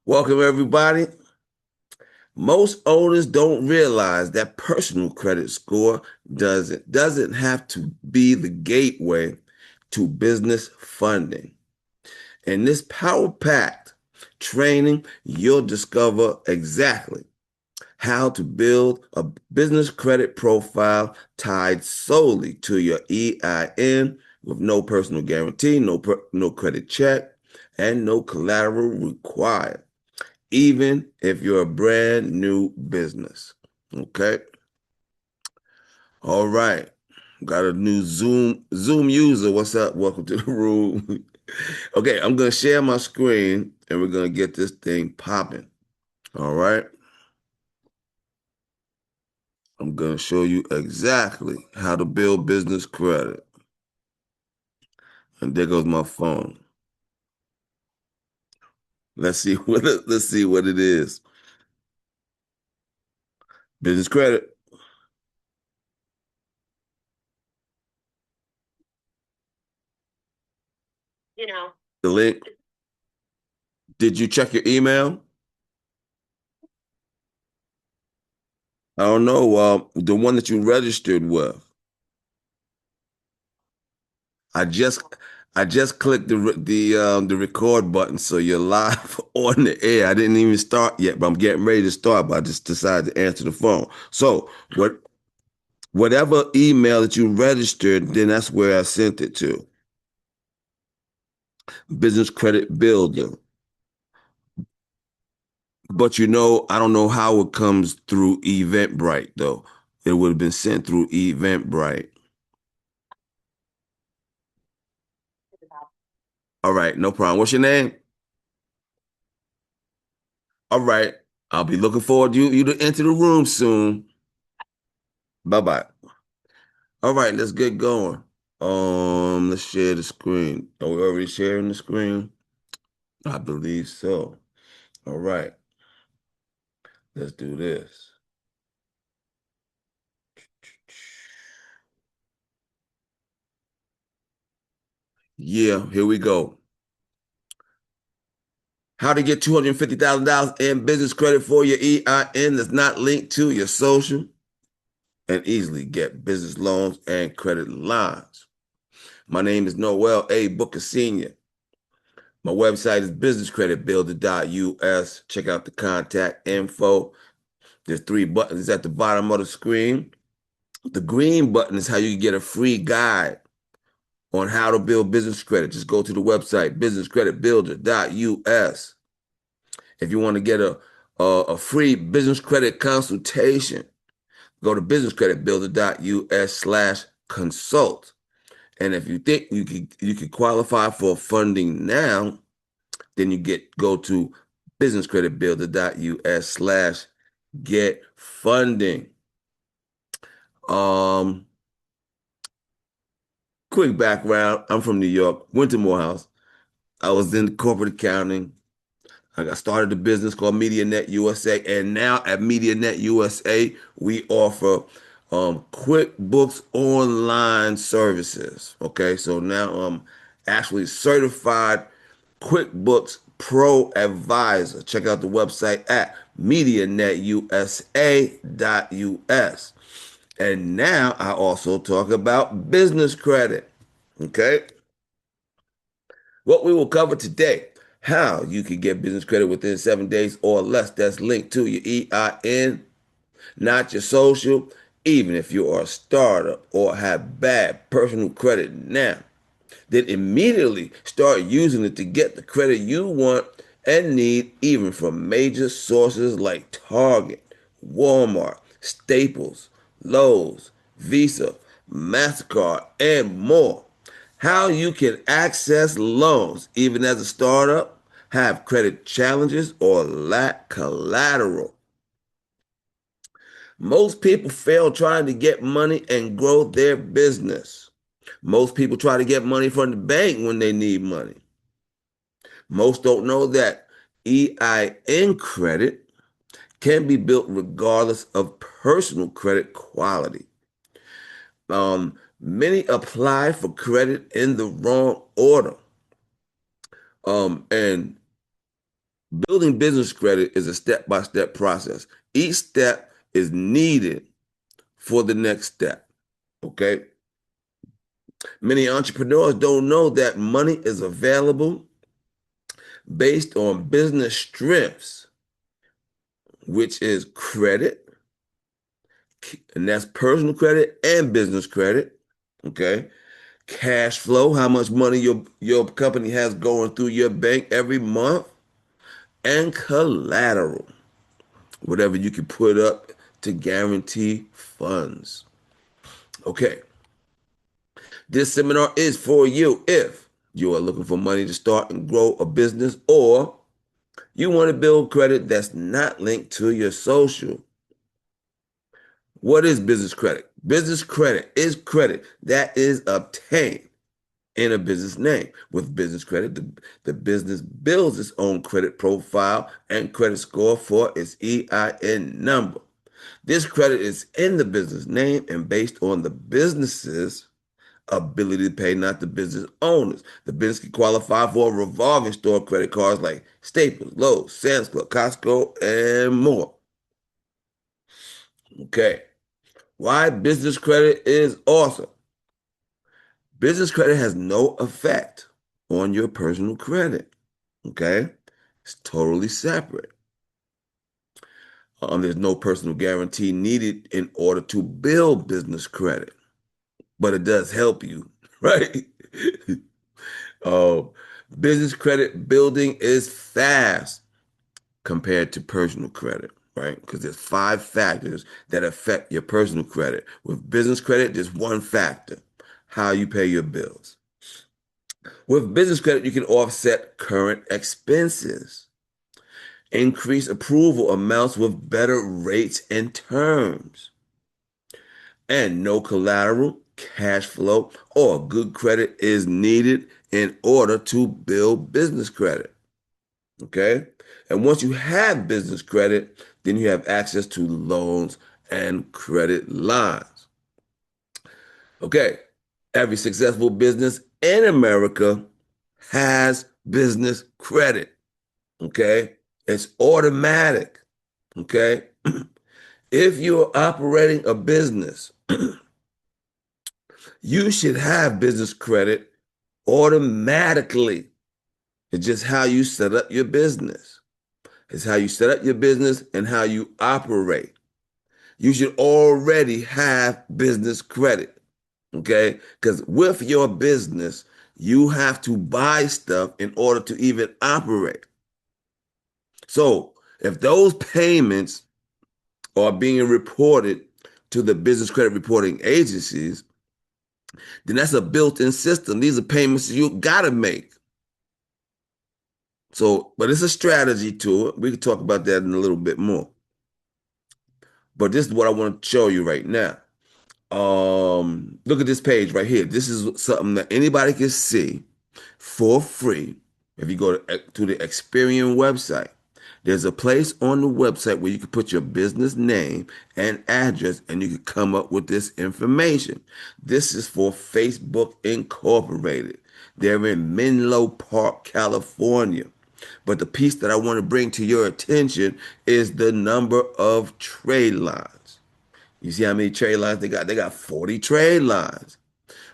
Welcome, everybody. Most owners don't realize that personal credit score doesn't have to be the gateway to business funding. In this power-packed training, you'll discover exactly how to build a business credit profile tied solely to your EIN with no personal guarantee, no credit check, and no collateral required, even if you're a brand new business. Okay. All right. Got a new Zoom user. What's up? Welcome to the room. Okay, I'm gonna share my screen and we're gonna get this thing popping. All right. I'm gonna show you exactly how to build business credit. And there goes my phone. Let's see what it is. Business credit. The link. Did you check your email? I don't know. The one that you registered with. I just I just clicked the record button, so you're live on the air. I didn't even start yet, but I'm getting ready to start. But I just decided to answer the phone. So whatever email that you registered, then that's where I sent it to. Business Credit Builder. But I don't know how it comes through Eventbrite though. It would have been sent through Eventbrite. All right, no problem. What's your name? All right. I'll be looking forward to you to enter the room soon. Bye bye. All right, let's get going. Let's share the screen. Are we already sharing the screen? I believe so. All right, let's do this. Yeah, here we go. How to get $250,000 in business credit for your EIN that's not linked to your social and easily get business loans and credit lines. My name is Noel A. Booker Sr. My website is businesscreditbuilder.us. Check out the contact info. There's three buttons at the bottom of the screen. The green button is how you get a free guide on how to build business credit. Just go to the website, businesscreditbuilder.us. If you want to get a free business credit consultation, go to businesscreditbuilder.us/consult. And if you think you could qualify for funding now, then go to businesscreditbuilder.us/get funding. Um, Quick background. I'm from New York, went to Morehouse. I was in corporate accounting. I got started a business called MediaNet USA, and now at MediaNet USA, we offer QuickBooks online services. Okay, so now I'm actually certified QuickBooks Pro Advisor. Check out the website at MediaNetUSA.us. And now I also talk about business credit. Okay. What we will cover today, how you can get business credit within 7 days or less. That's linked to your EIN, not your social, even if you are a startup or have bad personal credit now. Then immediately start using it to get the credit you want and need, even from major sources like Target, Walmart, Staples, Lowe's, Visa, MasterCard, and more. How you can access loans even as a startup, have credit challenges, or lack collateral. Most people fail trying to get money and grow their business. Most people try to get money from the bank when they need money. Most don't know that EIN credit can be built regardless of personal credit quality. Many apply for credit in the wrong order. And Building business credit is a step-by-step process. Each step is needed for the next step. Okay. Many entrepreneurs don't know that money is available based on business strengths, which is credit, and that's personal credit and business credit. Okay. Cash flow, how much money your company has going through your bank every month, and collateral, whatever you can put up to guarantee funds. Okay. This seminar is for you if you are looking for money to start and grow a business, or you want to build credit that's not linked to your social. What is business credit? Business credit is credit that is obtained in a business name. With business credit, the business builds its own credit profile and credit score for its EIN number. This credit is in the business name and based on the business's ability to pay, not the business owners. The business can qualify for revolving store credit cards like Staples, Lowe's, Sam's Club, Costco, and more. Okay. Why business credit is awesome. Business credit has no effect on your personal credit. Okay. It's totally separate. There's no personal guarantee needed in order to build business credit, but it does help you, right? Uh, Business credit building is fast compared to personal credit, right? Because there's five factors that affect your personal credit. With business credit, there's one factor, how you pay your bills. With business credit, you can offset current expenses, increase approval amounts with better rates and terms, and no collateral, cash flow, or good credit is needed in order to build business credit. Okay. And once you have business credit, then you have access to loans and credit lines. Okay. Every successful business in America has business credit. Okay. It's automatic. Okay. If you're operating a business, you should have business credit automatically. It's just how you set up your business. It's how you set up your business and how you operate. You should already have business credit, okay? Because with your business, you have to buy stuff in order to even operate. So if those payments are being reported to the business credit reporting agencies, then that's a built-in system. These are payments you gotta make. So, but it's a strategy to it. We can talk about that in a little bit more. But this is what I want to show you right now. Look at this page right here. This is something that anybody can see for free. If you go to the Experian website, there's a place on the website where you can put your business name and address and you can come up with this information. This is for Facebook Incorporated. They're in Menlo Park, California. But the piece that I want to bring to your attention is the number of trade lines. You see how many trade lines they got? They got 40 trade lines.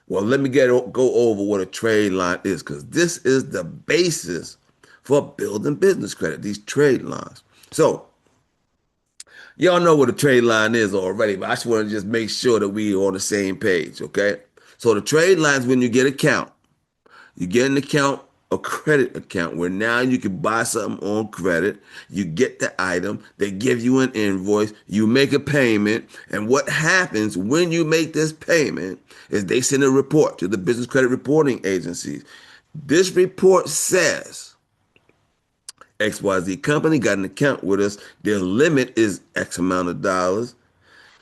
Well, let me go over what a trade line is, because this is the basis for building business credit, these trade lines. So y'all know what a trade line is already, but I just want to just make sure that we are on the same page, okay? So the trade lines, when you get account, you get an account, a credit account, where now you can buy something on credit. You get the item, they give you an invoice, you make a payment, and what happens when you make this payment is they send a report to the business credit reporting agencies. This report says XYZ company got an account with us. Their limit is X amount of dollars.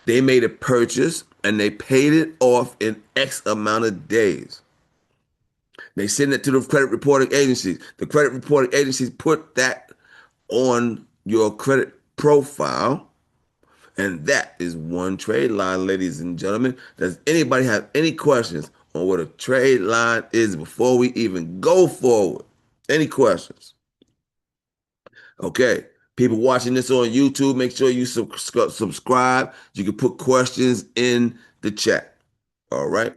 They made a purchase and they paid it off in X amount of days. They send it to the credit reporting agencies. The credit reporting agencies put that on your credit profile. And that is one trade line, ladies and gentlemen. Does anybody have any questions on what a trade line is before we even go forward? Any questions? Okay. People watching this on YouTube, make sure you subscribe. You can put questions in the chat. All right.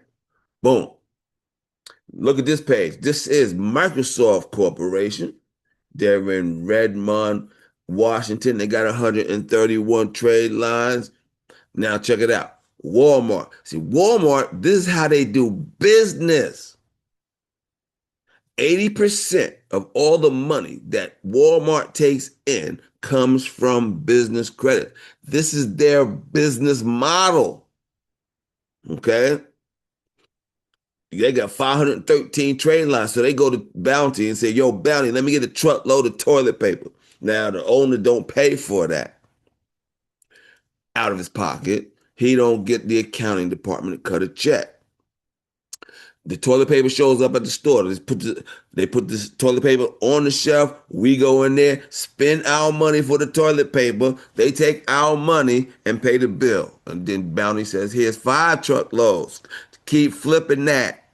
Boom. Look at this page. This is Microsoft Corporation. They're in Redmond, Washington. They got 131 trade lines. Now check it out. Walmart. See, Walmart, this is how they do business. 80% of all the money that Walmart takes in comes from business credit. This is their business model. Okay. They got 513 trade lines. So they go to Bounty and say, yo, Bounty, let me get a truckload of toilet paper. Now the owner don't pay for that out of his pocket. He don't get the accounting department to cut a check. The toilet paper shows up at the store. They put this toilet paper on the shelf. We go in there, spend our money for the toilet paper. They take our money and pay the bill. And then Bounty says, here's 5 truckloads. Keep flipping that.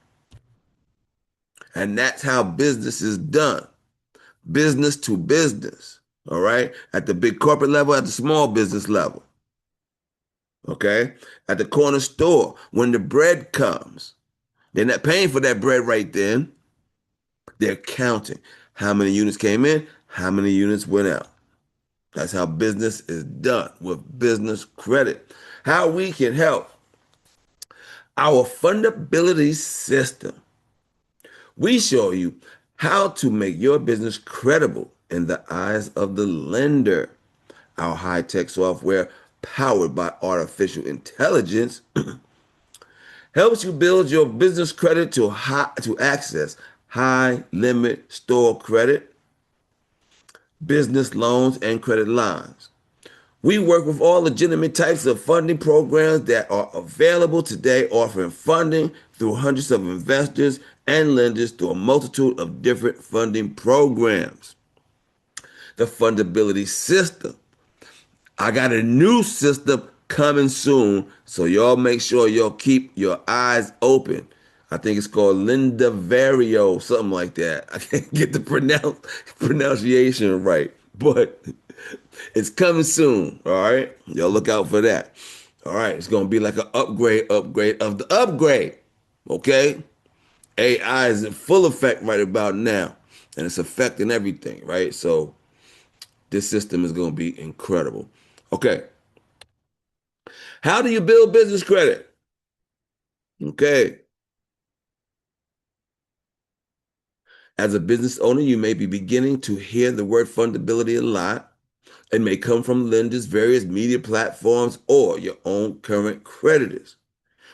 And that's how business is done. Business to business. All right. At the big corporate level, at the small business level. Okay. At the corner store, when the bread comes, they're not paying for that bread right then. They're counting how many units came in, how many units went out. That's how business is done with business credit. How we can help our fundability system. We show you how to make your business credible in the eyes of the lender. Our high-tech software powered by artificial intelligence helps you build your business credit to access high limit store credit, business loans, and credit lines. We work with all legitimate types of funding programs that are available today, offering funding through hundreds of investors and lenders through a multitude of different funding programs. The fundability system. I got a new system coming soon, so y'all make sure y'all keep your eyes open. I think it's called Linda Vario, something like that. I can't get the pronunciation right, but it's coming soon. All right, y'all look out for that. All right, it's gonna be like an upgrade of the upgrade. Okay, AI is in full effect right about now, and it's affecting everything. Right, so this system is gonna be incredible. Okay, how do you build business credit? Okay. As a business owner, you may be beginning to hear the word fundability a lot. It may come from lenders, various media platforms, or your own current creditors.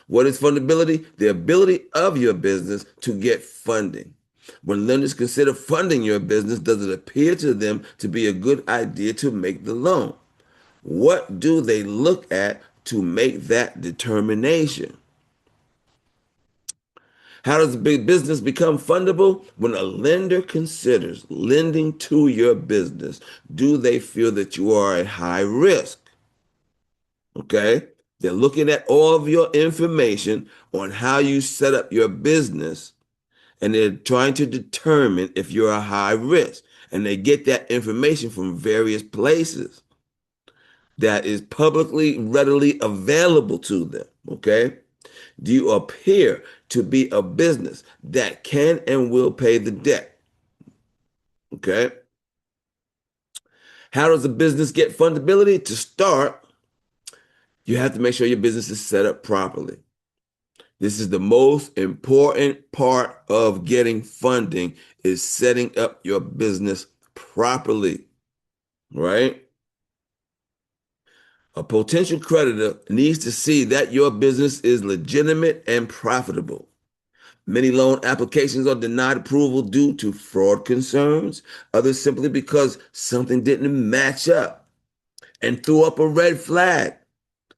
What is fundability? The ability of your business to get funding. When lenders consider funding your business, does it appear to them to be a good idea to make the loan? What do they look at to make that determination? How does a big business become fundable? When a lender considers lending to your business, do they feel that you are at high risk? Okay. They're looking at all of your information on how you set up your business, and they're trying to determine if you're a high risk. And they get that information from various places that is publicly, readily available to them. Okay. Do you appear to be a business that can and will pay the debt? Okay. How does a business get fundability? To start, you have to make sure your business is set up properly. This is the most important part of getting funding is setting up your business properly, right? A potential creditor needs to see that your business is legitimate and profitable. Many loan applications are denied approval due to fraud concerns, others simply because something didn't match up and threw up a red flag.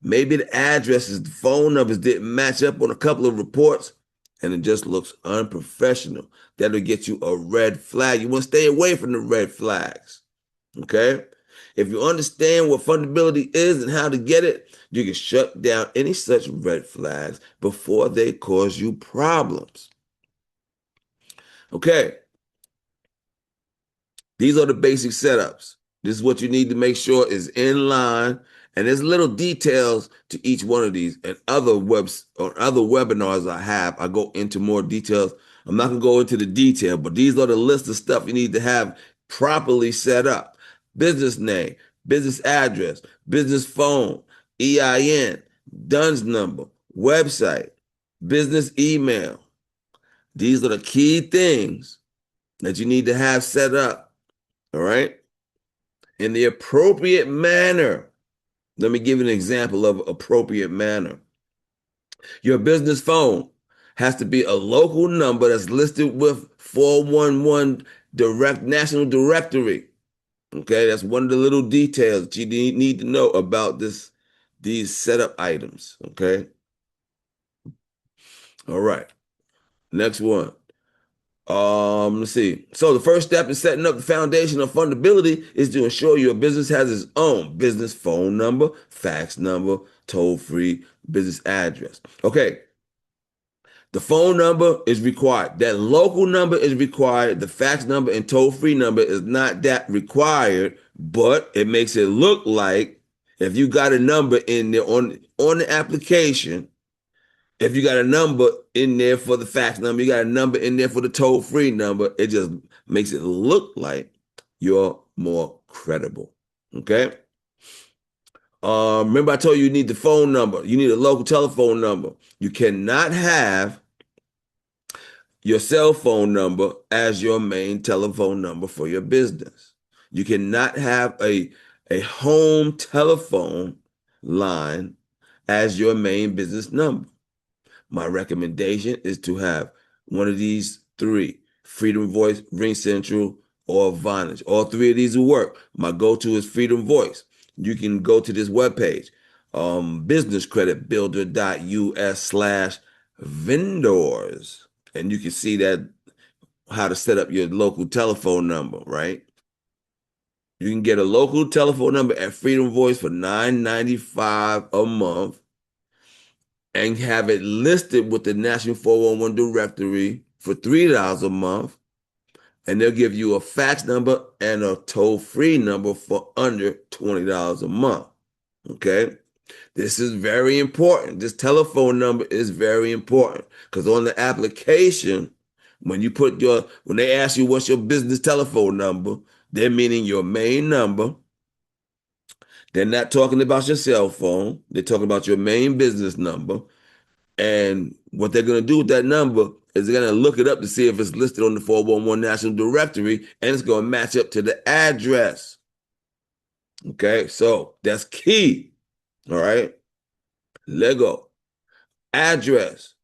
Maybe the addresses, the phone numbers didn't match up on a couple of reports and it just looks unprofessional. That'll get you a red flag. You want to stay away from the red flags. Okay? If you understand what fundability is and how to get it, you can shut down any such red flags before they cause you problems. Okay, these are the basic setups. This is what you need to make sure is in line. And there's little details to each one of these. And other webs or other webinars I have, I go into more details. I'm not gonna go into the detail, but these are the list of stuff you need to have properly set up. Business name, business address, business phone, EIN, DUNS number, website, business email. These are the key things that you need to have set up, all right, in the appropriate manner. Let me give you an example of appropriate manner. Your business phone has to be a local number that's listed with 411 direct national directory. Okay, that's one of the little details that you need to know about these setup items. Okay, all right. Next one. Let's see. So the first step in setting up the foundation of fundability is to ensure your business has its own business phone number, fax number, toll-free business address. Okay, the phone number is required. That local number is required. The fax number and toll-free number is not that required, but it makes it look like if you got a number in there on the application, if you got a number in there for the fax number, you got a number in there for the toll-free number, it just makes it look like you're more credible. Okay? Remember I told you need the phone number. You need a local telephone number. You cannot have your cell phone number as your main telephone number for your business. You cannot have a home telephone line as your main business number. My recommendation is to have one of these three: Freedom Voice, Ring Central, or Vonage. All three of these will work. My go-to is Freedom Voice. You can go to this webpage, businesscreditbuilder.us/vendors, and you can see that how to set up your local telephone number, right? You can get a local telephone number at Freedom Voice for $9.95 a month and have it listed with the National 411 directory for $3 a month. And they'll give you a fax number and a toll-free number for under $20 a month. Okay? This is very important. This telephone number is very important because on the application, when they ask you what's your business telephone number, they're meaning your main number. They're not talking about your cell phone. They're talking about your main business number. And what they're going to do with that number is they're going to look it up to see if it's listed on the 411 National Directory, and it's going to match up to the address. Okay, so that's key. All right, Lego address.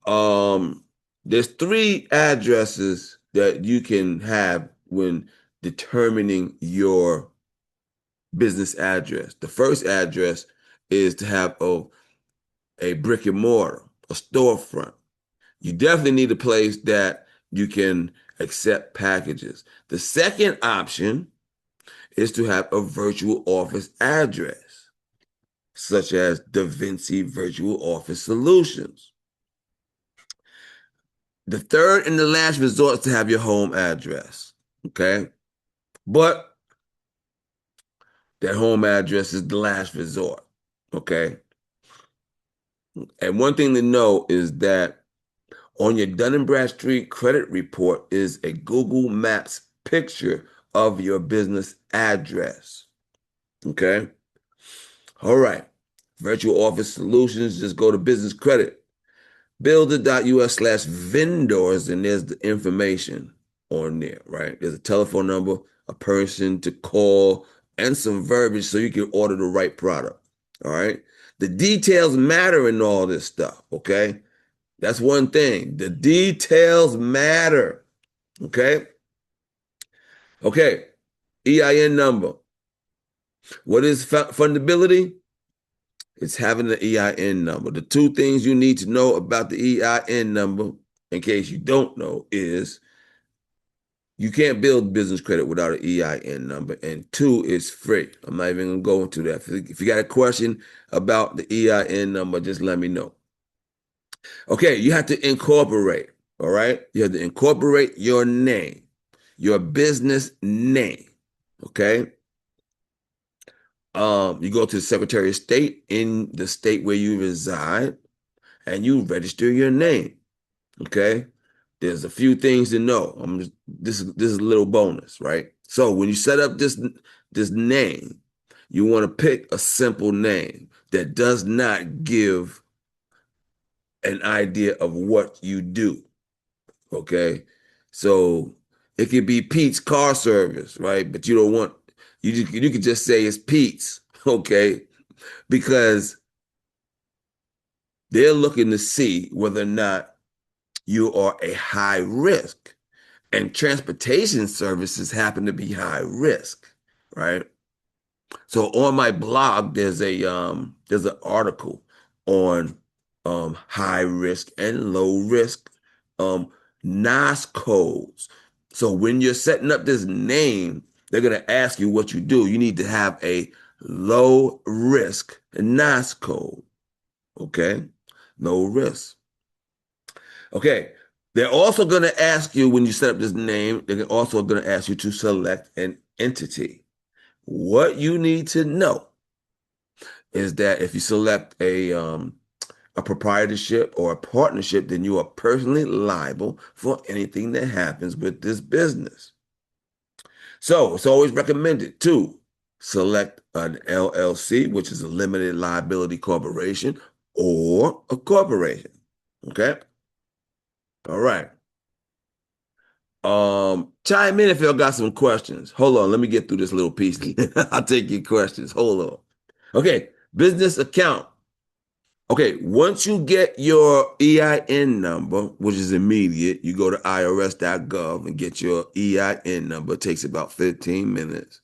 There's three addresses that you can have when determining your business address. The first address is to have a brick and mortar, a storefront. You definitely need a place that you can accept packages. The second option is to have a virtual office address, such as Da Vinci Virtual Office Solutions. The third and the last resort is to have your home address, okay? But that home address is the last resort, okay? And one thing to know is that on your Dun & Bradstreet credit report is a Google Maps picture of your business address. Okay? All right. Virtual Office Solutions, just go to Business Credit. Builder.us/vendors, and there's the information on there, right? There's a telephone number, a person to call, and some verbiage so you can order the right product. All right? The details matter in all this stuff, okay? That's one thing. The details matter. Okay? Okay. EIN number. What is fundability? It's having the EIN number. The two things you need to know about the EIN number, in case you don't know, is you can't build business credit without an EIN number. And two, it's free. I'm not even going to go into that. If you got a question about the EIN number, just let me know. Okay, you have to incorporate, all right? You have to incorporate your name, your business name. Okay. You go to the Secretary of State in the state where you reside and you register your name. Okay. There's a few things to know. This is a little bonus, right? So when you set up this name, you want to pick a simple name that does not give an idea of what you do. Okay. So it could be Pete's Car Service, right? But you don't want you could just say it's Pete's, okay? Because they're looking to see whether or not you are a high risk. And transportation services happen to be high risk, right? So on my blog, there's an article on high risk and low risk NAS codes. So when you're setting up this name, they're gonna ask you what you do. You need to have a low risk NAS code. Okay, low risk. Okay. They're also going to ask you when you set up this name, they're also going to ask you to select an entity. What you need to know is that if you select a proprietorship or a partnership, then you are personally liable for anything that happens with this business. So it's always recommended to select an LLC, which is a limited liability corporation, or a corporation. Okay. All right. Chime in if y'all got some questions. Hold on, let me get through this little piece. I'll take your questions. Hold on. Okay, business account. Okay, once you get your EIN number, which is immediate, you go to irs.gov and get your EIN number. It takes about 15 minutes.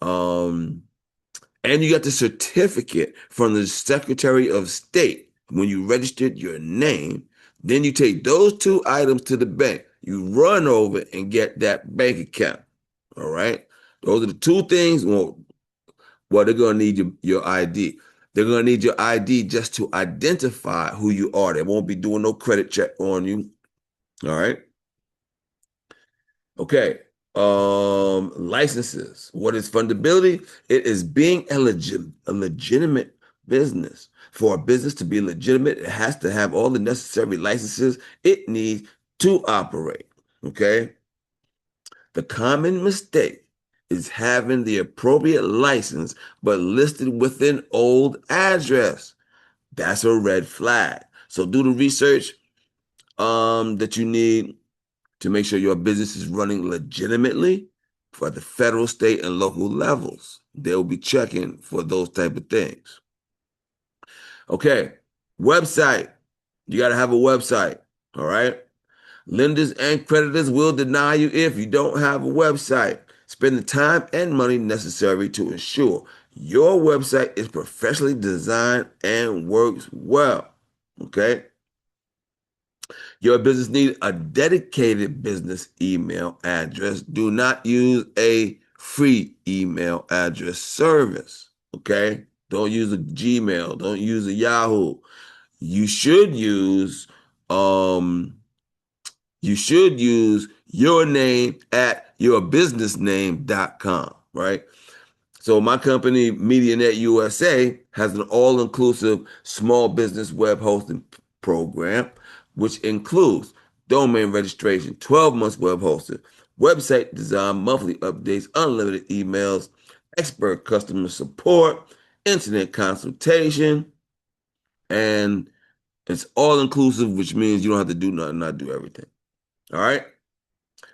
Um, and you got the certificate from the Secretary of State when you registered your name. Then you take those two items to the bank. You run over and get that bank account. All right. Those are the two things. Well, they're going to need your ID. They're going to need your ID just to identify who you are. They won't be doing no credit check on you. All right. Okay. Licenses. What is fundability? It is being a legitimate business. For a business to be legitimate, it has to have all the necessary licenses it needs to operate. Okay. The common mistake is having the appropriate license but listed with an old address. That's a red flag. So do the research that you need to make sure your business is running legitimately for the federal, state, and local levels. They'll be checking for those type of things. Okay, website. You got to have a website. All right. Lenders and creditors will deny you if you don't have a website. Spend the time and money necessary to ensure your website is professionally designed and works well. Okay. Your business needs a dedicated business email address. Do not use a free email address service. Okay. Don't use a Gmail. Don't use a Yahoo. You should use um you should use your name at yourbusinessname.com, right? So my company, MediaNet USA, has an all-inclusive small business web hosting program, which includes domain registration, 12 months web hosting, website design, monthly updates, unlimited emails, expert customer support, internet consultation, and it's all-inclusive, which means you don't have to do nothing, not do everything. All right?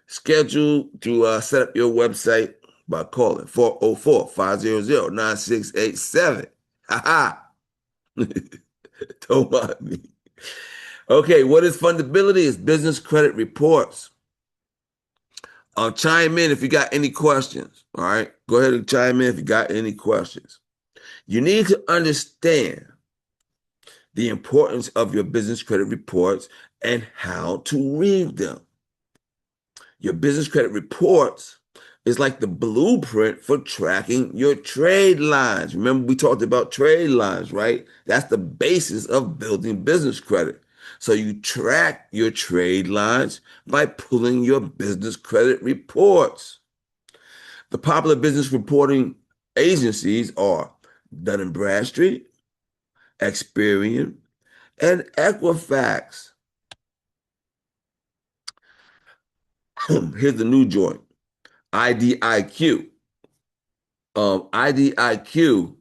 Schedule to set up your website by calling 404-500-9687. Ha ha. Don't mind me. Okay, what is fundability? Is business credit reports. Chime in if you got any questions. All right, go ahead and chime in if you got any questions. You need to understand the importance of your business credit reports and how to read them. Your business credit reports is like the blueprint for tracking your trade lines. Remember, we talked about trade lines, right? That's the basis of building business credit. So you track your trade lines by pulling your business credit reports. The popular business reporting agencies are Dun& Bradstreet, Experian, and Equifax. Here's the new joint, IDIQ. IDIQ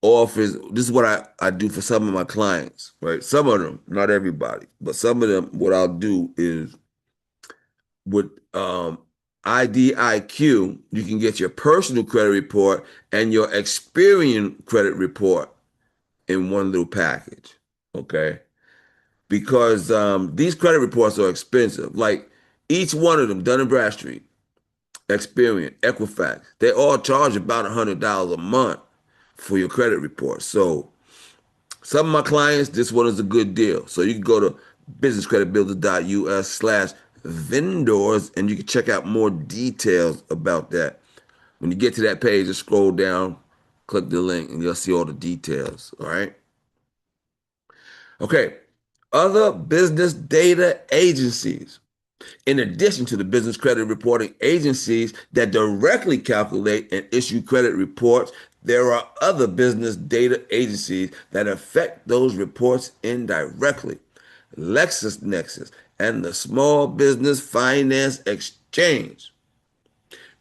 offers, this is what I do for some of my clients, right? Some of them, not everybody, but some of them, what I'll do is with IDIQ, you can get your personal credit report and your Experian credit report in one little package, okay? Because these credit reports are expensive. Like each one of them, Dun& Bradstreet, Experian, Equifax, they all charge about $100 a month for your credit report. So some of my clients, this one is a good deal. So you can go to businesscreditbuilder.us/vendors and you can check out more details about that. When you get to that page, just scroll down, click the link, and you'll see all the details. All right. Okay. Other business data agencies. In addition to the business credit reporting agencies that directly calculate and issue credit reports, there are other business data agencies that affect those reports indirectly. LexisNexis and the Small Business Finance Exchange.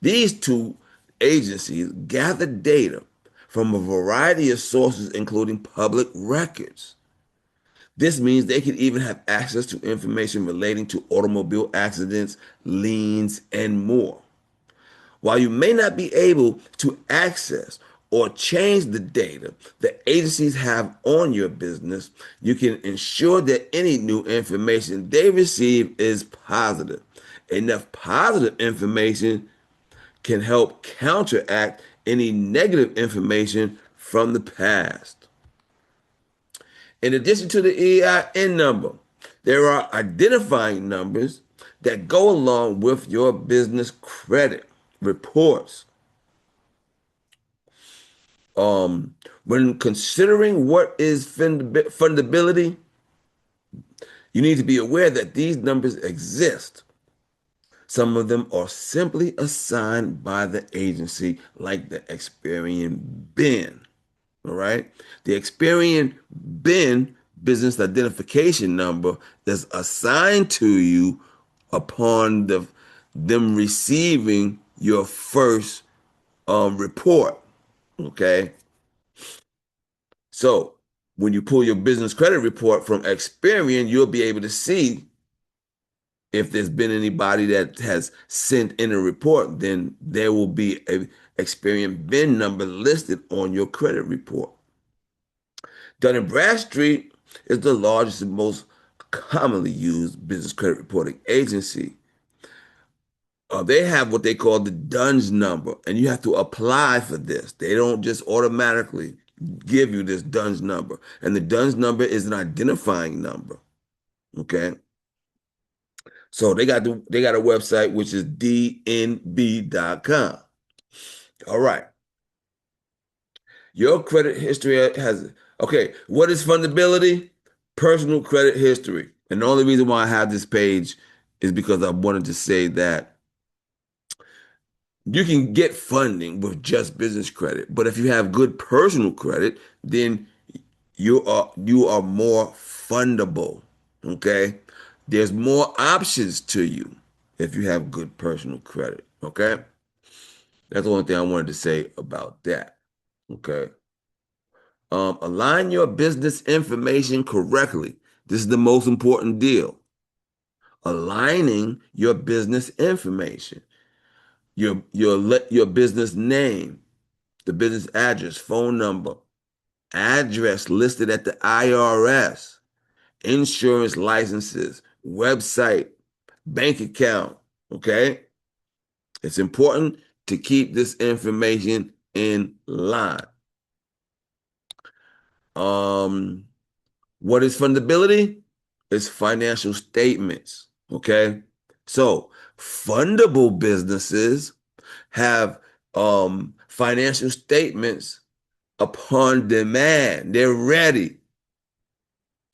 These two agencies gather data from a variety of sources, including public records. This means they can even have access to information relating to automobile accidents, liens, and more. While you may not be able to access or change the data the agencies have on your business, you can ensure that any new information they receive is positive. Enough positive information can help counteract any negative information from the past. In addition to the EIN number, there are identifying numbers that go along with your business credit reports. When considering what is fundability, you need to be aware that these numbers exist. Some of them are simply assigned by the agency, like the Experian BIN. All right. The Experian BIN business identification number is assigned to you upon them receiving your first report. Okay. So when you pull your business credit report from Experian, you'll be able to see if there's been anybody that has sent in a report, then there will be a Experian BIN number listed on your credit report. Dun& Bradstreet is the largest and most commonly used business credit reporting agency. They have what they call the DUNS number, and you have to apply for this. They don't just automatically give you this DUNS number. And the DUNS number is an identifying number. Okay. So they got a website which is dnb.com. All right. Your credit history has, okay, what is fundability? Personal credit history. And the only reason why I have this page is because I wanted to say that you can get funding with just business credit, but if you have good personal credit, then you are more fundable. Okay? There's more options to you if you have good personal credit. Okay? That's the only thing I wanted to say about that. Okay. Align your business information correctly. This is the most important deal. Aligning your business information, your business name, the business address, phone number, address listed at the IRS, insurance licenses, website, bank account. Okay, it's important to keep this information in line. What is fundability? It's financial statements. Okay. So fundable businesses have financial statements upon demand. They're ready.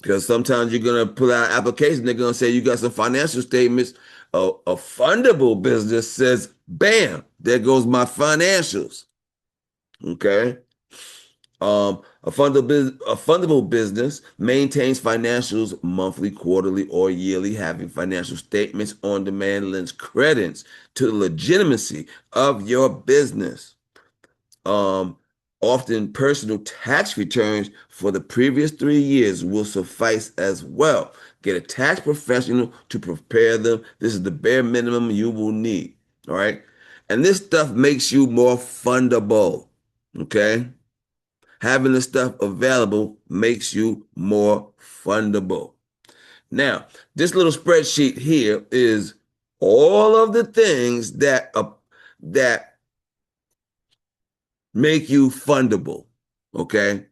Because sometimes you're going to pull out an application, they're going to say you got some financial statements. A fundable business says, bam, There goes my financials. Okay. A fundable business maintains financials monthly, quarterly, or yearly. Having financial statements on demand lends credence to the legitimacy of your business. Um, Often personal tax returns for the previous 3 years will suffice as well. Get a tax professional to prepare them. This is the bare minimum you will need. All right. And this stuff makes you more fundable. Okay. Having this stuff available makes you more fundable. Now, this little spreadsheet here is all of the things that make you fundable. Okay.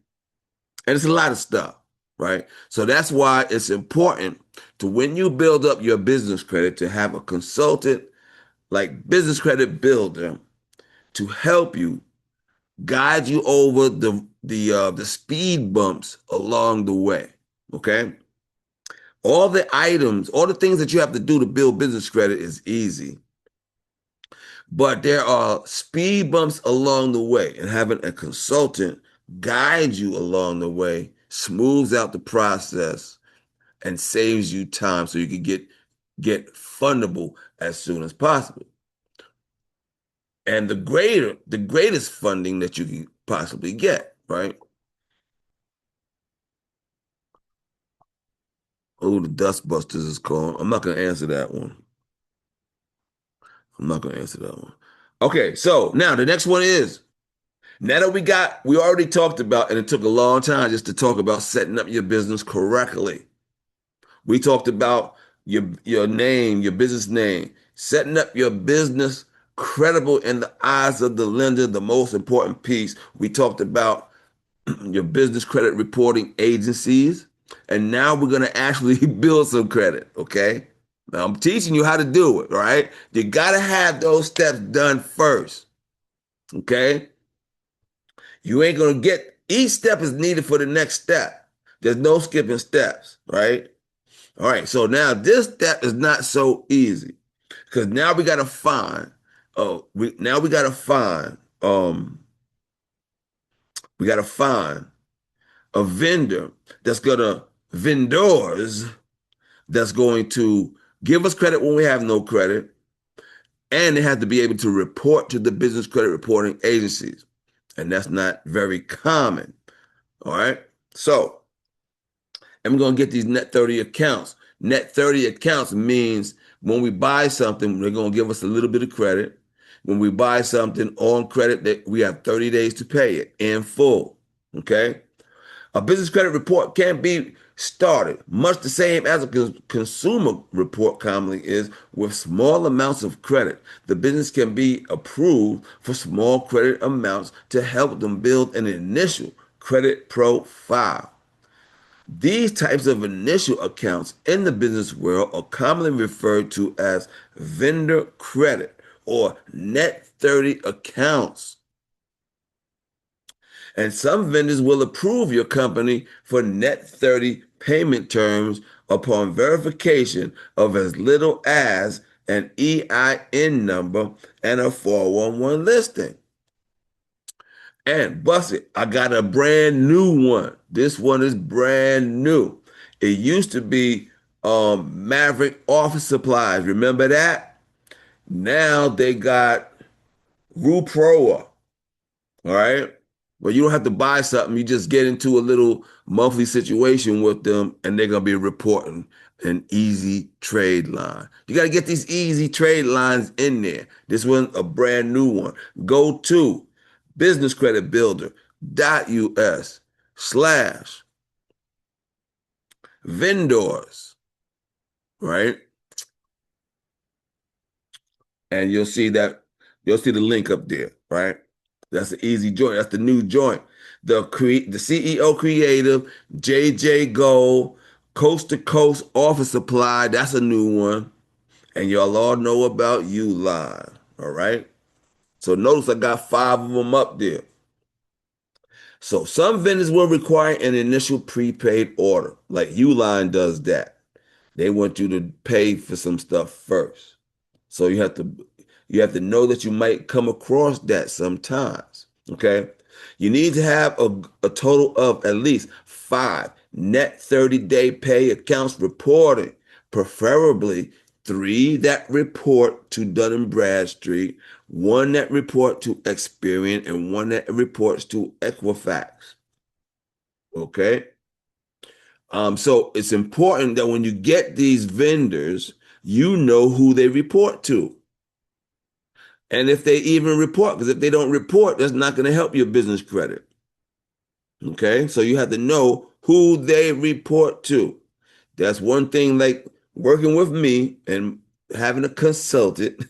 And it's a lot of stuff, right? So that's why it's important to, when you build up your business credit, to have a consultant like Business Credit Builder to help you guide you over the speed bumps along the way. Okay. All the items, all the things that you have to do to build business credit is easy. But there are speed bumps along the way, and having a consultant guide you along the way smooths out the process and saves you time so you can get fundable as soon as possible. And the greatest funding that you can possibly get, right? Oh, the Dust Busters is calling. I'm not gonna answer that one. I'm not gonna answer that one. Okay, so now the next one is, now that we already talked about, and it took a long time just to talk about setting up your business correctly. We talked about your name, your business name, setting up your business credible in the eyes of the lender, the most important piece. We talked about your business credit reporting agencies, and now we're going to actually build some credit, okay? Now I'm teaching you how to do it, all right? You got to have those steps done first, okay? You ain't going to get, each step is needed for the next step. There's no skipping steps, right? All right, so now this step is not so easy because now we got to find, we got to find, we got to find a vendors that's going to give us credit when we have no credit, and they have to be able to report to the business credit reporting agencies. And that's not very common. All right. So, and we're going to get these net 30 accounts. Net 30 accounts means when we buy something, they're going to give us a little bit of credit. When we buy something on credit, that we have 30 days to pay it in full. Okay. A business credit report can be started much the same as a consumer report commonly is, with small amounts of credit. The business can be approved for small credit amounts to help them build an initial credit profile. These types of initial accounts in the business world are commonly referred to as vendor credit or net 30 accounts. And some vendors will approve your company for net 30 payment terms upon verification of as little as an EIN number and a 411 listing. And bust it, I got a brand new one. This one is brand new. It used to be Maverick Office Supplies. Remember that? Now they got Ruproa. All right. Well, you don't have to buy something. You just get into a little monthly situation with them, and they're going to be reporting an easy trade line. You got to get these easy trade lines in there. This one, a brand new one. Go to businesscreditbuilder.us/vendors, right? And you'll see the link up there, right? That's the easy joint. That's the new joint. The CEO Creative, JJ Gold, Coast to Coast Office Supply. That's a new one. And y'all all know about Uline. All right. So notice I got 5 of them up there. So some vendors will require an initial prepaid order, like Uline does that. They want you to pay for some stuff first. So You have to know that you might come across that sometimes. Okay. You need to have a total of at least 5 net 30-day pay accounts reporting, preferably 3 that report to Dun and Bradstreet, 1 that report to Experian, and 1 that reports to Equifax. Okay. So it's important that when you get these vendors, you know who they report to. And if they even report, because if they don't report, that's not going to help your business credit. Okay. So you have to know who they report to. That's one thing, like working with me and having a consultant,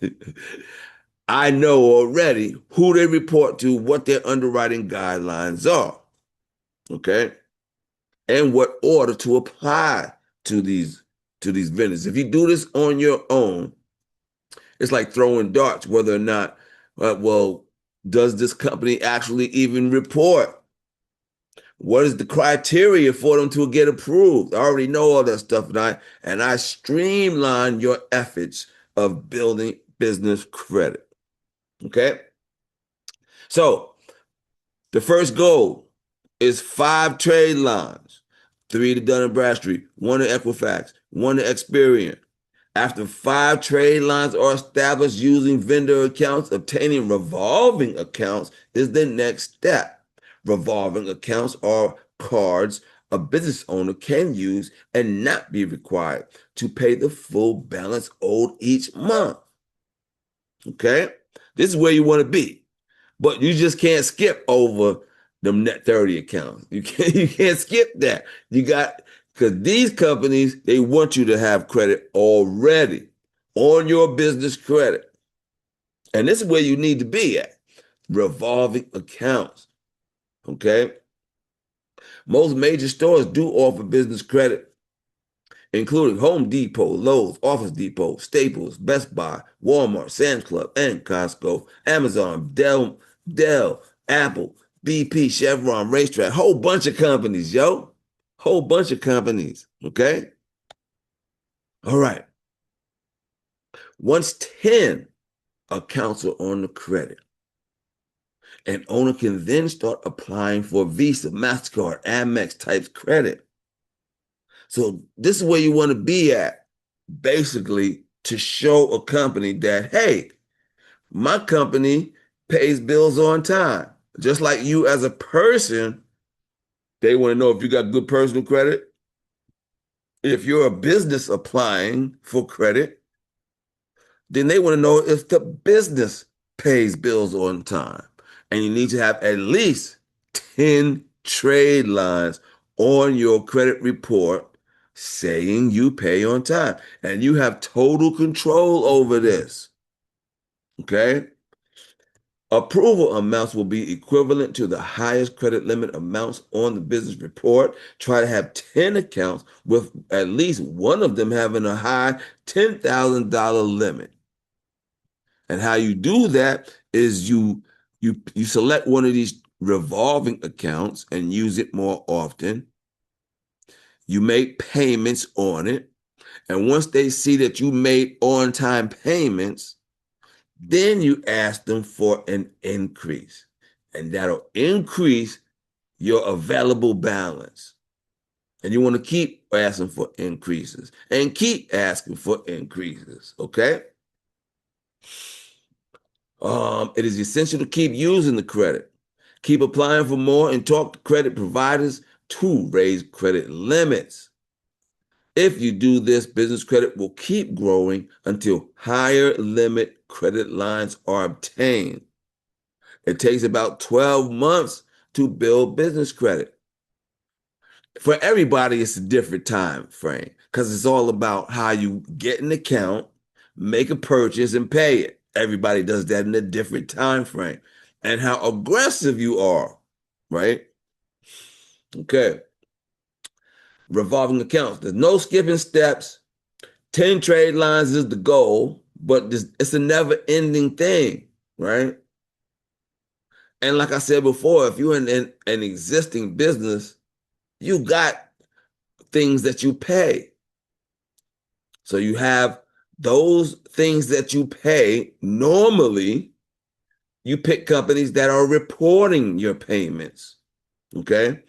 I know already who they report to, what their underwriting guidelines are. Okay. And what order to apply to these vendors. If you do this on your own, it's like throwing darts, whether or not, well, does this company actually even report? What is the criteria for them to get approved? I already know all that stuff, and I streamline your efforts of building business credit. Okay. So the first goal is 5 trade lines, 3 to Dun and Bradstreet, 1 to Equifax, 1 to Experian. After 5 trade lines are established using vendor accounts, obtaining revolving accounts is the next step. Revolving accounts are cards a business owner can use and not be required to pay the full balance owed each month. Okay? This is where you want to be. But you just can't skip over them net 30 accounts. You can't skip that. You got because these companies, they want you to have credit already on your business credit. And this is where you need to be at. Revolving accounts. Okay. Most major stores do offer business credit, including Home Depot, Lowe's, Office Depot, Staples, Best Buy, Walmart, Sam's Club, and Costco, Amazon, Dell, Apple, BP, Chevron, Racetrack, whole bunch of companies, yo. Whole bunch of companies. Okay. All right. Once 10 accounts are on the credit, an owner can then start applying for Visa, MasterCard, Amex types credit. So this is where you want to be at, basically, to show a company that, hey, my company pays bills on time. Just like you as a person, they want to know if you got good personal credit. If you're a business applying for credit, then they want to know if the business pays bills on time. And you need to have at least 10 trade lines on your credit report saying you pay on time. And you have total control over this. Okay? Approval amounts will be equivalent to the highest credit limit amounts on the business report. Try to have 10 accounts with at least one of them having a high $10,000 limit. And how you do that is you select one of these revolving accounts and use it more often. You make payments on it. And once they see that you made on-time payments, then you ask them for an increase. And that'll increase your available balance. And you want to keep asking for increases and keep asking for increases. Okay? It is essential to keep using the credit. Keep applying for more and talk to credit providers to raise credit limits. If you do this, business credit will keep growing until higher limit credit lines are obtained. It takes about 12 months to build business credit. For everybody, it's a different time frame because it's all about how you get an account, make a purchase, and pay it. Everybody does that in a different time frame. And how aggressive you are, right? Okay. Revolving accounts. There's no skipping steps. 10 trade lines is the goal, but it's a never-ending thing, right? And like I said before, if you're in an existing business, you got things that you pay. So you have those things that you pay normally, you pick companies that are reporting your payments. Okay.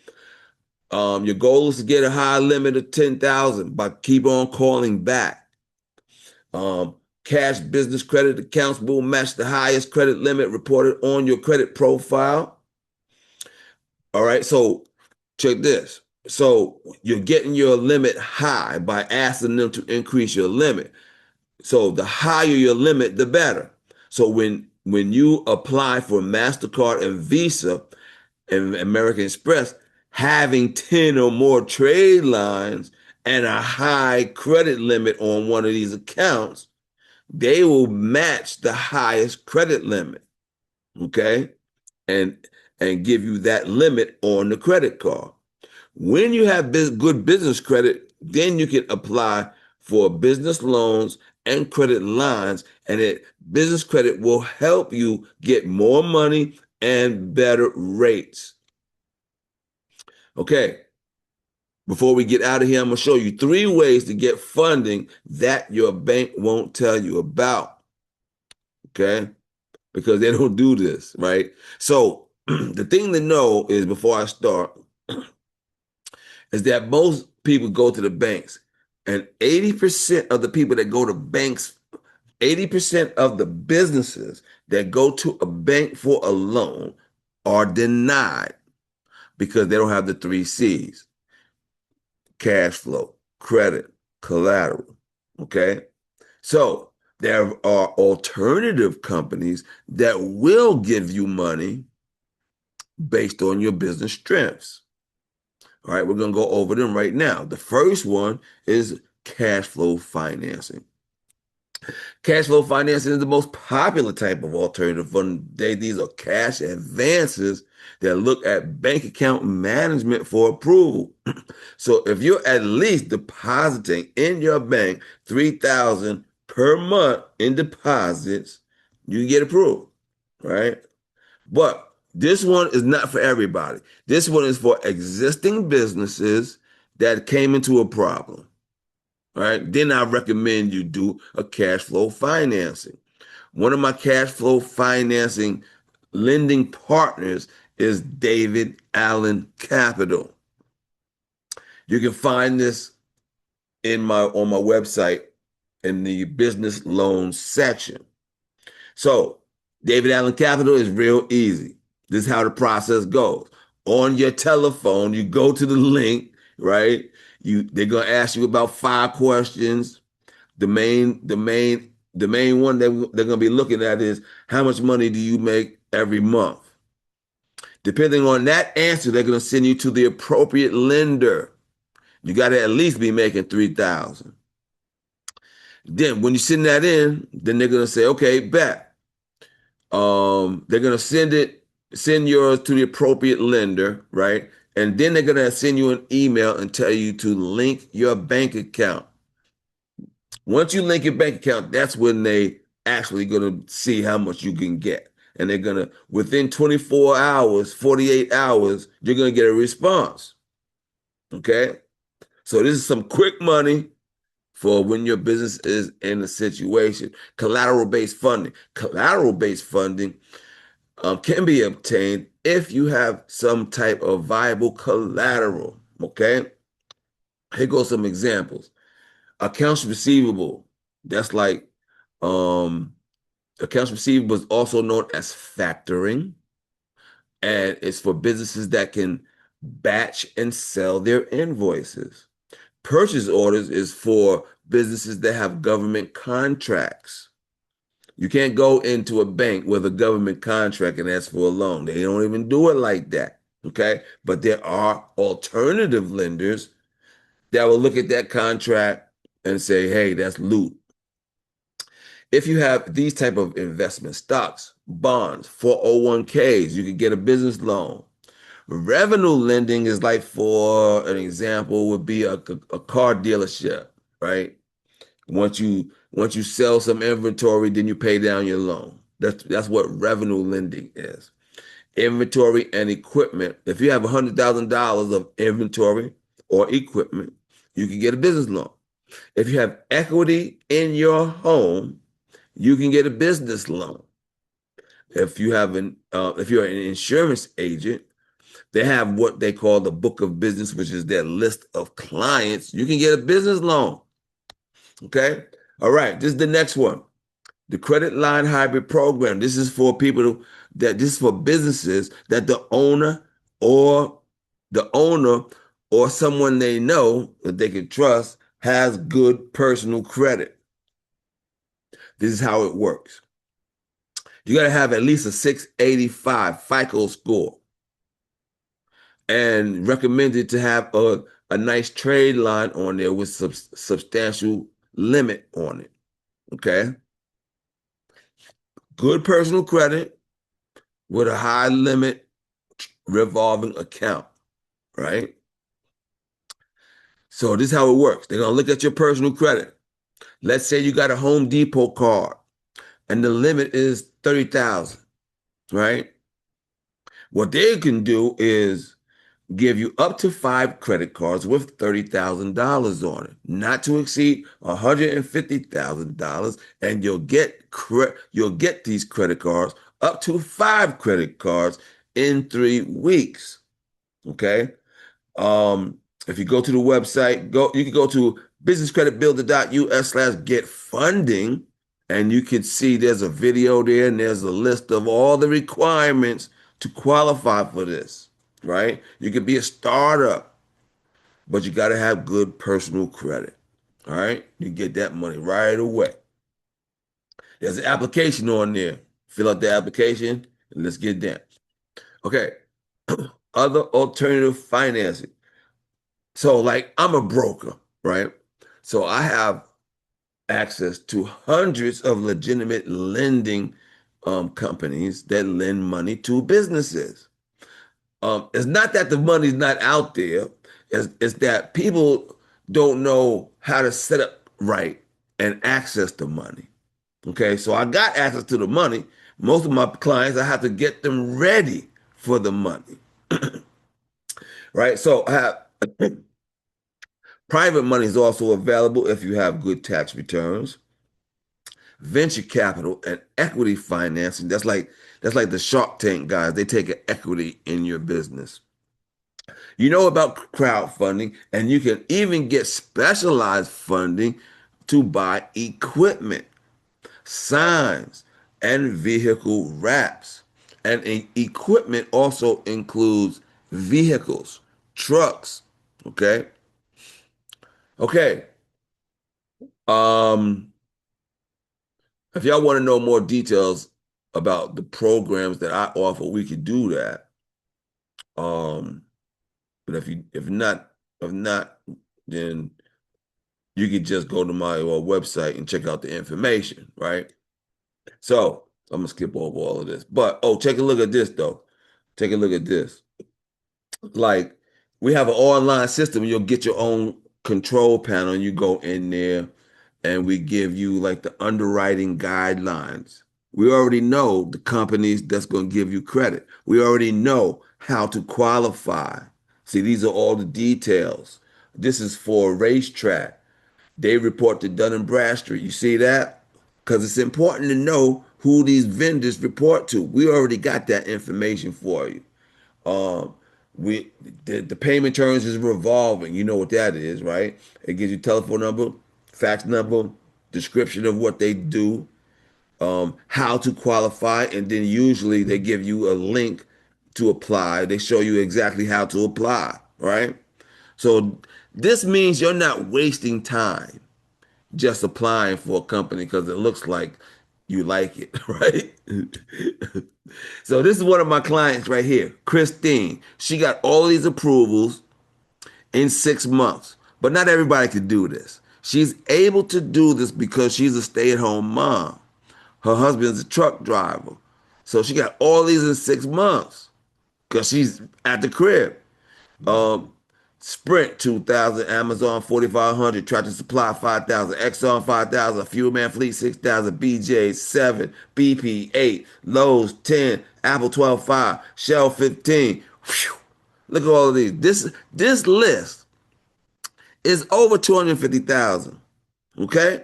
Your goal is to get a high limit of 10,000, but keep on calling back. Um, Cash business credit accounts will match the highest credit limit reported on your credit profile. All right, so check this. So you're getting your limit high by asking them to increase your limit. So the higher your limit, the better. So when you apply for MasterCard and Visa and American Express, having 10 or more trade lines and a high credit limit on one of these accounts, they will match the highest credit limit, okay? And and give you that limit on the credit card. When you have good business credit, then you can apply for business loans and credit lines, and business credit will help you get more money and better rates. Okay, before we get out of here, I'm going to show you 3 ways to get funding that your bank won't tell you about. Okay, because they don't do this, right? So the thing to know is before I start is that most people go to the banks, and 80% of the people that go to banks, 80% of the businesses that go to a bank for a loan are denied because they don't have the 3 C's: cash flow, credit, collateral. Okay. So there are alternative companies that will give you money based on your business strengths. All right, we're going to go over them right now. The first one is cash flow financing. Cash flow financing is the most popular type of alternative fund. These are cash advances that look at bank account management for approval. So if you're at least depositing in your bank 3,000 per month in deposits, you can get approved, right? But this one is not for everybody. This one is for existing businesses that came into a problem. All right. Then I recommend you do a cash flow financing. One of my cash flow financing lending partners is David Allen Capital. You can find this on my website in the business loans section. So David Allen Capital is real easy. This is how the process goes. On your telephone, you go to the link, right? They're gonna ask you about 5 questions. The main one that they're gonna be looking at is how much money do you make every month? Depending on that answer, they're gonna send you to the appropriate lender. You got to at least be making 3,000. Then when you send that in, then they're gonna say, okay, bet. They're gonna send yours to the appropriate lender, right? And then they're gonna send you an email and tell you to link your bank account. Once you link your bank account, that's when they actually gonna see how much you can get. And they're gonna, within 24 hours, 48 hours, you're gonna get a response. Okay? So this is some quick money for when your business is in a situation. Collateral-based funding. Collateral-based funding can be obtained if you have some type of viable collateral. Okay, here goes some examples. Accounts receivable. That's like accounts receivable is also known as factoring, and it's for businesses that can batch and sell their invoices. Purchase orders is for businesses that have government contracts. You can't go into a bank with a government contract and ask for a loan. They don't even do it like that. Okay. But there are alternative lenders that will look at that contract and say, hey, that's loot. If you have these type of investment stocks, bonds, 401ks, you can get a business loan. Revenue lending is like, for an example, would be a car dealership, right? Once you sell some inventory, then you pay down your loan. That's what revenue lending is. Inventory and equipment. If you have $100,000 of inventory or equipment, you can get a business loan. If you have equity in your home, you can get a business loan. If you're an insurance agent, they have what they call the book of business, which is their list of clients. You can get a business loan. Okay. All right. This is the next one. The credit line hybrid program. This is for this is for businesses that or the owner or someone they know that they can trust has good personal credit. This is how it works. You got to have at least a 685 FICO score and recommended to have a nice trade line on there with substantial limit on it. Okay. Good personal credit with a high limit revolving account, right? So this is how it works. They're gonna look at your personal credit. Let's say you got a Home Depot card and the limit is 30,000, right? What they can do is give you up to 5 credit cards with $30,000 on it, not to exceed $150,000, and you'll get these credit cards, up to 5 credit cards in 3 weeks. Okay. If you go to the website, you can go to businesscreditbuilder.us/get funding, and you can see there's a video there and there's a list of all the requirements to qualify for this, right? You could be a startup, but you got to have good personal credit. All right. You get that money right away. There's an application on there. Fill out the application and let's get that. Okay. Other alternative financing. So, like, I'm a broker, right? So I have access to hundreds of legitimate lending companies that lend money to businesses. It's not that the money's not out there, it's that people don't know how to set up right and access the money. Okay, so I got access to the money. Most of my clients, I have to get them ready for the money, right? So I have private money is also available if you have good tax returns, venture capital, and equity financing. That's like the Shark Tank guys. They take an equity in your business. You know about crowdfunding, and you can even get specialized funding to buy equipment, signs, and vehicle wraps. And equipment also includes vehicles, trucks. Okay. Okay. Um, if y'all want to know more details about the programs that I offer, we could do that. Um, but if not, then you could just go to my website and check out the information, right? So I'm gonna skip over all of this. But take a look at this though. Take a look at this. Like we have an online system, you'll get your own control panel, and you go in there and we give you like the underwriting guidelines. We already know the companies that's going to give you credit. We already know how to qualify. See, these are all the details. This is for a racetrack. They report to Dun and Bradstreet. You see that? Because it's important to know who these vendors report to. We already got that information for you. Um, the payment terms is revolving. You know what that is, right? It gives you telephone number, fax number, description of what they do, how to qualify, and then usually they give you a link to apply. They show you exactly how to apply, right? So this means you're not wasting time just applying for a company because it looks like you like it, right? So this is one of my clients right here, Christine. She got all these approvals in 6 months, but not everybody could do this. She's able to do this because she's a stay-at-home mom. Her husband's a truck driver. So she got all these in 6 months because she's at the crib. Um, Sprint 2,000, Amazon 4,500, Tractor Supply 5,000, Exxon 5,000, Fuel Man Fleet 6,000, BJ 7, BP 8, Lowe's 10, Apple 12.5, Shell 15. Whew. Look at all of these. This list is over 250,000. Okay?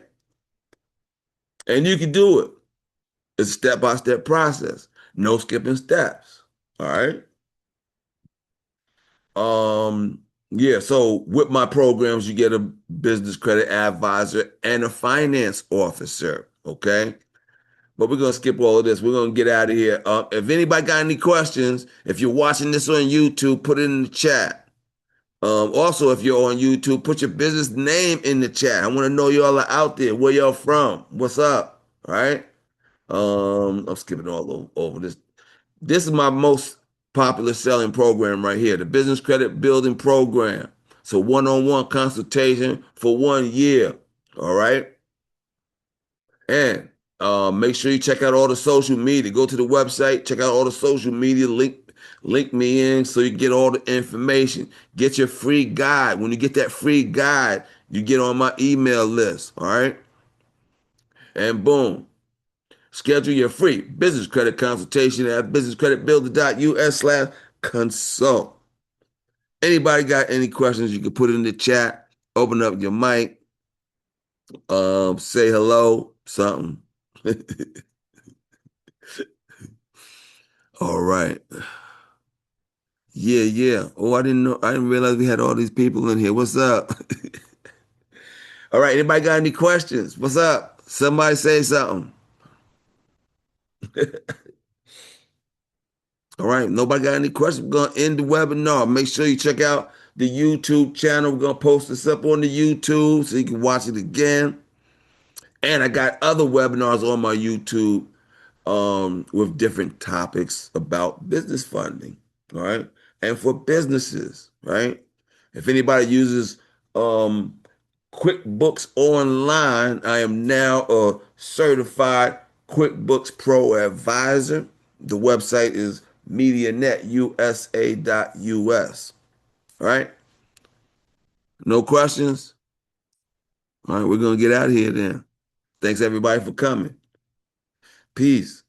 And you can do it. It's a step-by-step process. No skipping steps. All right. Yeah, so with my programs, you get a business credit advisor and a finance officer. Okay. But we're gonna skip all of this. We're gonna get out of here. If anybody got any questions, if you're watching this on YouTube, put it in the chat. Also, if you're on YouTube, put your business name in the chat. I want to know y'all are out there. Where y'all from? What's up? All right. I'm skipping all over this. This is my most popular selling program right here, the Business Credit Building Program. So one-on-one consultation for 1 year. All right. And make sure you check out all the social media. Go to the website, check out all the social media, link me in so you get all the information. Get your free guide. When you get that free guide, you get on my email list. All right. And boom. Schedule your free business credit consultation at businesscreditbuilder.us/consult. Anybody got any questions, you can put it in the chat. Open up your mic, say hello, something. All right. Yeah, yeah. Oh, I didn't know. I didn't realize we had all these people in here. What's up? All right. Anybody got any questions? What's up? Somebody say something. All right. Nobody got any questions? We're going to end the webinar. Make sure you check out the YouTube channel. We're going to post this up on the YouTube so you can watch it again. And I got other webinars on my YouTube with different topics about business funding. All right. And for businesses, right? If anybody uses um, QuickBooks Online, I am now a certified QuickBooks Pro advisor. The website is MediaNetUSA.us. All right. No questions? All right. We're going to get out of here then. Thanks everybody for coming. Peace.